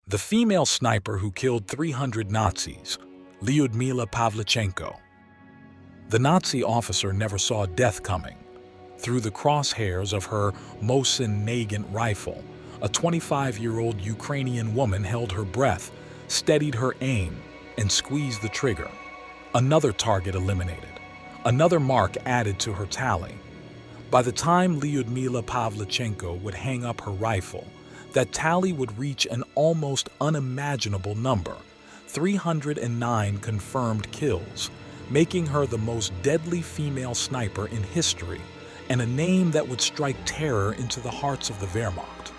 The female sniper who killed 300 Nazis, Lyudmila Pavlichenko. The Nazi officer never saw death coming. Through the crosshairs of her Mosin-Nagant rifle, a 25-year-old Ukrainian woman held her breath, steadied her aim, and squeezed the trigger. Another target eliminated. Another mark added to her tally. By the time Lyudmila Pavlichenko would hang up her rifle, that tally would reach an almost unimaginable number, 309 confirmed kills, making her the most deadly female sniper in history, and a name that would strike terror into the hearts of the Wehrmacht.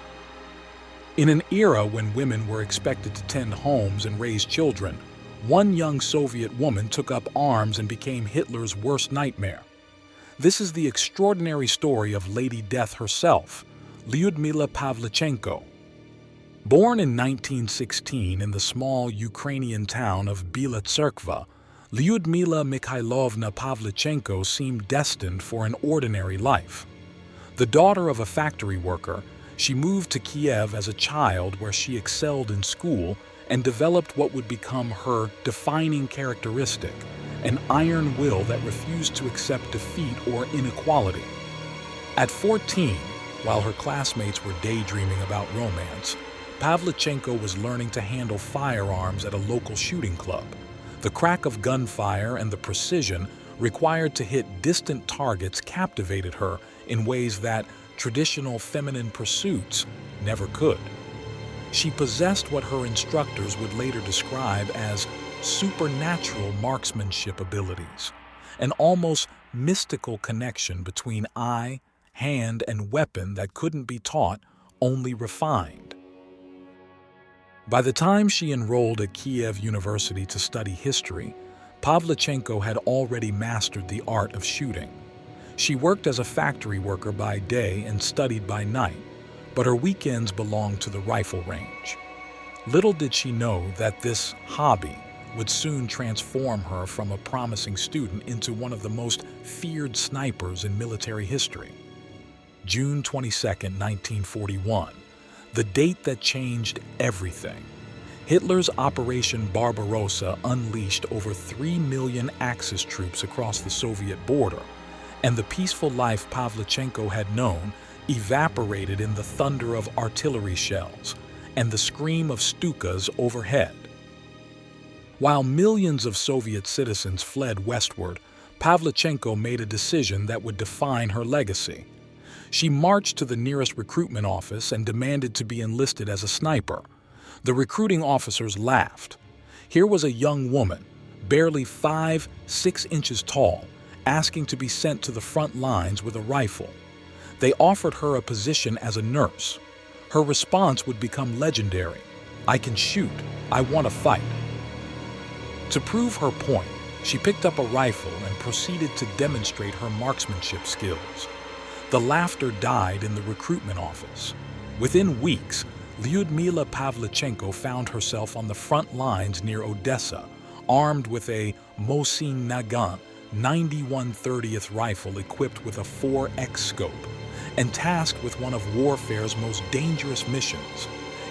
In an era when women were expected to tend homes and raise children, one young Soviet woman took up arms and became Hitler's worst nightmare. This is the extraordinary story of Lady Death herself, Lyudmila Pavlichenko. Born in 1916 in the small Ukrainian town of Biela Tserkva, Lyudmila Mikhailovna Pavlichenko seemed destined for an ordinary life. The daughter of a factory worker, she moved to Kiev as a child where she excelled in school and developed what would become her defining characteristic, an iron will that refused to accept defeat or inequality. At 14, while her classmates were daydreaming about romance, Pavlichenko was learning to handle firearms at a local shooting club. The crack of gunfire and the precision required to hit distant targets captivated her in ways that traditional feminine pursuits never could. She possessed what her instructors would later describe as supernatural marksmanship abilities, an almost mystical connection between eye, hand, and weapon that couldn't be taught, only refined. By the time she enrolled at Kiev University to study history, Pavlichenko had already mastered the art of shooting. She worked as a factory worker by day and studied by night, but her weekends belonged to the rifle range. Little did she know that this hobby would soon transform her from a promising student into one of the most feared snipers in military history. June 22, 1941, the date that changed everything. Hitler's Operation Barbarossa unleashed over 3 million Axis troops across the Soviet border, and the peaceful life Pavlichenko had known evaporated in the thunder of artillery shells and the scream of Stukas overhead. While millions of Soviet citizens fled westward, Pavlichenko made a decision that would define her legacy. She marched to the nearest recruitment office and demanded to be enlisted as a sniper. The recruiting officers laughed. Here was a young woman, barely 6 inches tall, asking to be sent to the front lines with a rifle. They offered her a position as a nurse. Her response would become legendary: "I can shoot. I want to fight." To prove her point, she picked up a rifle and proceeded to demonstrate her marksmanship skills. The laughter died in the recruitment office. Within weeks, Lyudmila Pavlichenko found herself on the front lines near Odessa, armed with a Mosin-Nagant 91/30th rifle equipped with a 4X scope, and tasked with one of warfare's most dangerous missions,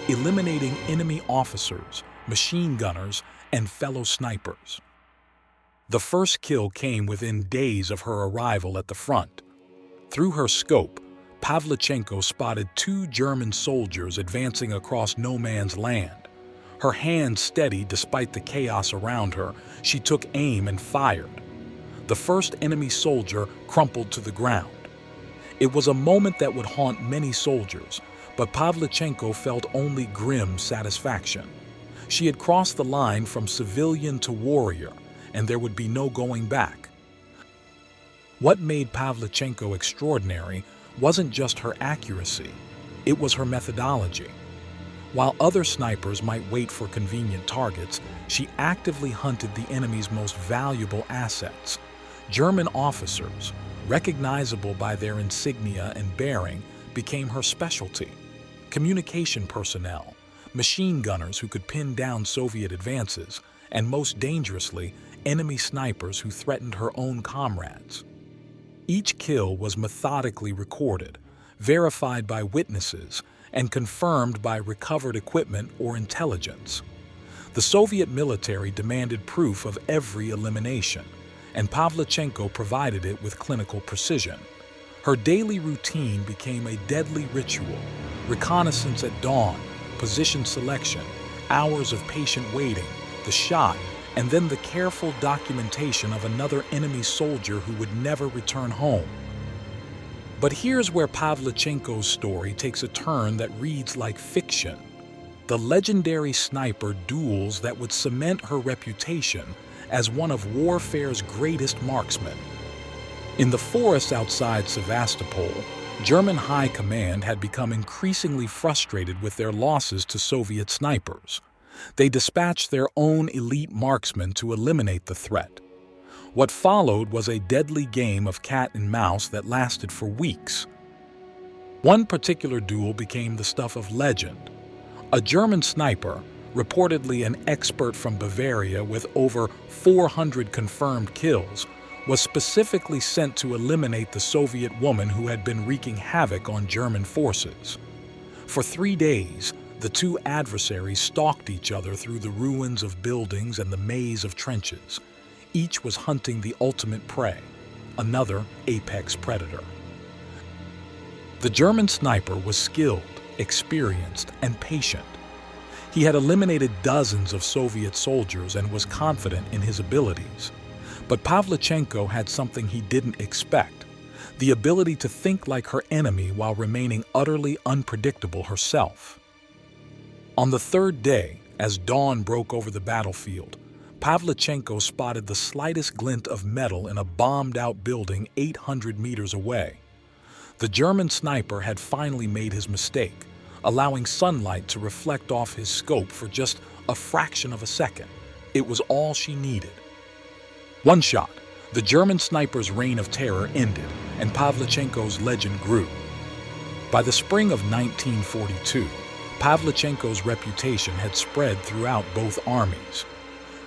eliminating enemy officers, machine gunners, and fellow snipers. The first kill came within days of her arrival at the front. Through her scope, Pavlichenko spotted 2 German soldiers advancing across no man's land. Her hand steady despite the chaos around her, she took aim and fired. The first enemy soldier crumpled to the ground. It was a moment that would haunt many soldiers, but Pavlichenko felt only grim satisfaction. She had crossed the line from civilian to warrior, and there would be no going back. What made Pavlichenko extraordinary wasn't just her accuracy, it was her methodology. While other snipers might wait for convenient targets, she actively hunted the enemy's most valuable assets. German officers, recognizable by their insignia and bearing, became her specialty. Communication personnel, machine gunners who could pin down Soviet advances, and most dangerously, enemy snipers who threatened her own comrades. Each kill was methodically recorded, verified by witnesses, and confirmed by recovered equipment or intelligence. The Soviet military demanded proof of every elimination, and Pavlichenko provided it with clinical precision. Her daily routine became a deadly ritual: reconnaissance at dawn, position selection, hours of patient waiting, the shot, and then the careful documentation of another enemy soldier who would never return home. But here's where Pavlichenko's story takes a turn that reads like fiction. The legendary sniper duels that would cement her reputation as one of warfare's greatest marksmen. In the forests outside Sevastopol, German high command had become increasingly frustrated with their losses to Soviet snipers. They dispatched their own elite marksmen to eliminate the threat. What followed was a deadly game of cat and mouse that lasted for weeks. One particular duel became the stuff of legend. A German sniper, reportedly an expert from Bavaria with over 400 confirmed kills, was specifically sent to eliminate the Soviet woman who had been wreaking havoc on German forces. For 3 days, the two adversaries stalked each other through the ruins of buildings and the maze of trenches. Each was hunting the ultimate prey, another apex predator. The German sniper was skilled, experienced, and patient. He had eliminated dozens of Soviet soldiers and was confident in his abilities. But Pavlichenko had something he didn't expect: the ability to think like her enemy while remaining utterly unpredictable herself. On the third day, as dawn broke over the battlefield, Pavlichenko spotted the slightest glint of metal in a bombed-out building 800 meters away. The German sniper had finally made his mistake, allowing sunlight to reflect off his scope for just a fraction of a second. It was all she needed. One shot, the German sniper's reign of terror ended, and Pavlichenko's legend grew. By the spring of 1942, Pavlichenko's reputation had spread throughout both armies.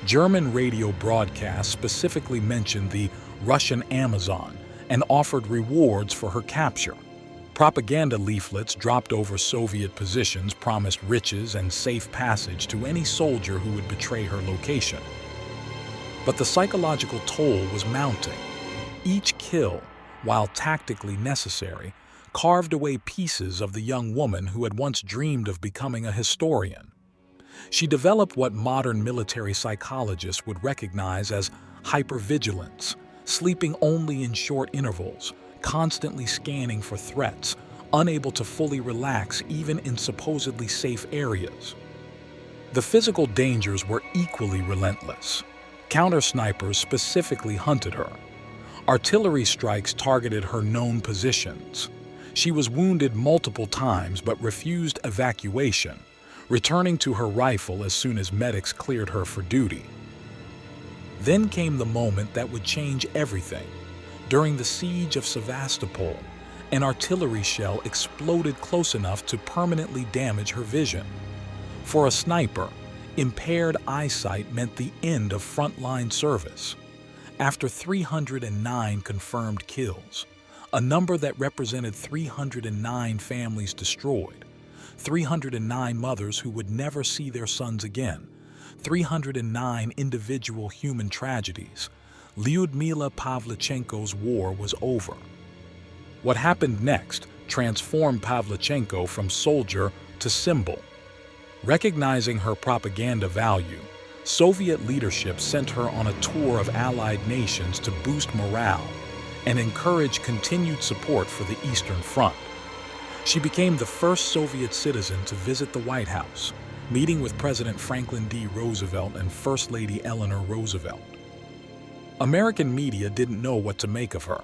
German radio broadcasts specifically mentioned the Russian Amazon and offered rewards for her capture. Propaganda leaflets dropped over Soviet positions promised riches and safe passage to any soldier who would betray her location. But the psychological toll was mounting. Each kill, while tactically necessary, carved away pieces of the young woman who had once dreamed of becoming a historian. She developed what modern military psychologists would recognize as hypervigilance, sleeping only in short intervals, constantly scanning for threats, unable to fully relax even in supposedly safe areas. The physical dangers were equally relentless. Counter-snipers specifically hunted her. Artillery strikes targeted her known positions. She was wounded multiple times but refused evacuation, returning to her rifle as soon as medics cleared her for duty. Then came the moment that would change everything. During the siege of Sevastopol, an artillery shell exploded close enough to permanently damage her vision. For a sniper, impaired eyesight meant the end of frontline service. After 309 confirmed kills, a number that represented 309 families destroyed, 309 mothers who would never see their sons again, 309 individual human tragedies, Lyudmila Pavlichenko's war was over. What happened next transformed Pavlichenko from soldier to symbol. Recognizing her propaganda value, Soviet leadership sent her on a tour of allied nations to boost morale and encourage continued support for the Eastern Front. She became the first Soviet citizen to visit the White House, meeting with President Franklin D. Roosevelt and First Lady Eleanor Roosevelt. American media didn't know what to make of her.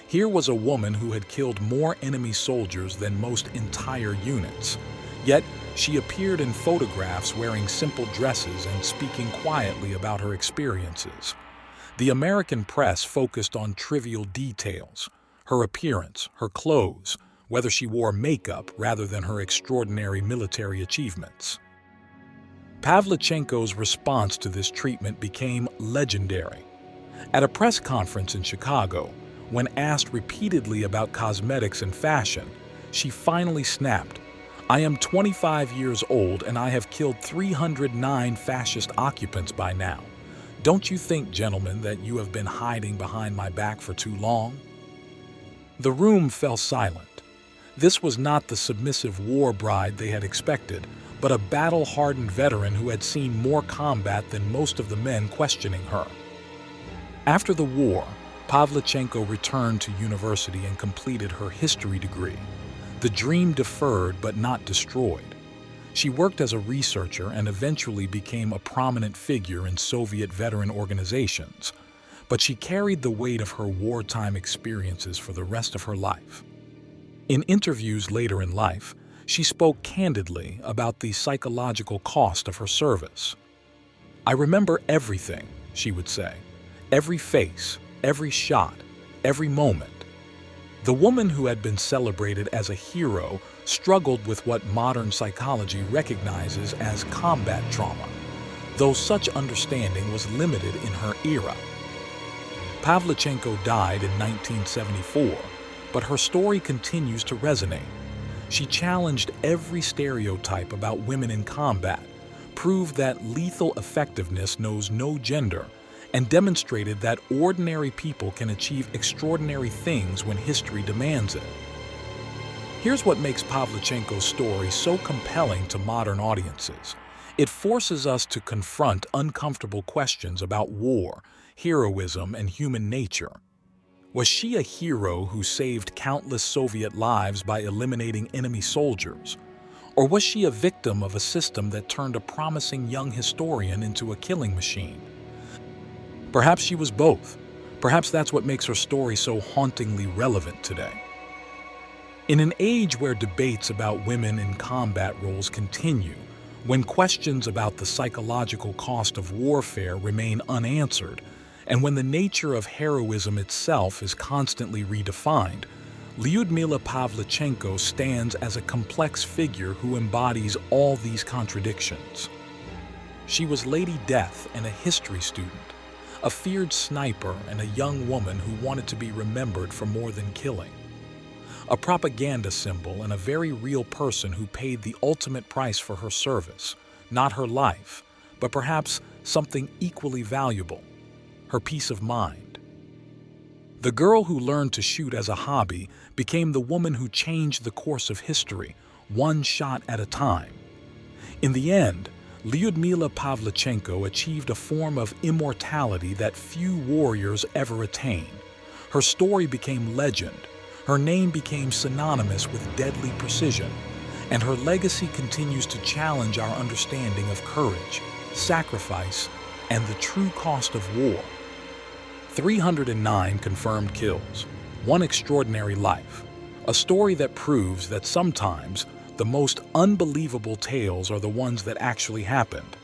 Here was a woman who had killed more enemy soldiers than most entire units. Yet, she appeared in photographs wearing simple dresses and speaking quietly about her experiences. The American press focused on trivial details: her appearance, her clothes, whether she wore makeup rather than her extraordinary military achievements. Pavlichenko's response to this treatment became legendary. At a press conference in Chicago, when asked repeatedly about cosmetics and fashion, she finally snapped, I am 25 years old and I have killed 309 fascist occupants by now. Don't you think, gentlemen, that you have been hiding behind my back for too long?" The room fell silent. This was not the submissive war bride they had expected, but a battle-hardened veteran who had seen more combat than most of the men questioning her. After the war, Pavlichenko returned to university and completed her history degree. The dream deferred but not destroyed. She worked as a researcher and eventually became a prominent figure in Soviet veteran organizations, but she carried the weight of her wartime experiences for the rest of her life. In interviews later in life, she spoke candidly about the psychological cost of her service. "I remember everything," she would say, "every face, every shot, every moment." The woman who had been celebrated as a hero struggled with what modern psychology recognizes as combat trauma, though such understanding was limited in her era. Pavlichenko died in 1974, but her story continues to resonate. She challenged every stereotype about women in combat, proved that lethal effectiveness knows no gender, and demonstrated that ordinary people can achieve extraordinary things when history demands it. Here's what makes Pavlichenko's story so compelling to modern audiences. It forces us to confront uncomfortable questions about war, heroism, and human nature. Was she a hero who saved countless Soviet lives by eliminating enemy soldiers? Or was she a victim of a system that turned a promising young historian into a killing machine? Perhaps she was both. Perhaps that's what makes her story so hauntingly relevant today. In an age where debates about women in combat roles continue, when questions about the psychological cost of warfare remain unanswered, and when the nature of heroism itself is constantly redefined, Lyudmila Pavlichenko stands as a complex figure who embodies all these contradictions. She was Lady Death and a history student, a feared sniper and a young woman who wanted to be remembered for more than killing. A propaganda symbol and a very real person who paid the ultimate price for her service, not her life, but perhaps something equally valuable, her peace of mind. The girl who learned to shoot as a hobby became the woman who changed the course of history, one shot at a time. In the end, Lyudmila Pavlichenko achieved a form of immortality that few warriors ever attain. Her story became legend, her name became synonymous with deadly precision, and her legacy continues to challenge our understanding of courage, sacrifice, and the true cost of war. 309 confirmed kills, one extraordinary life, a story that proves that sometimes the most unbelievable tales are the ones that actually happened.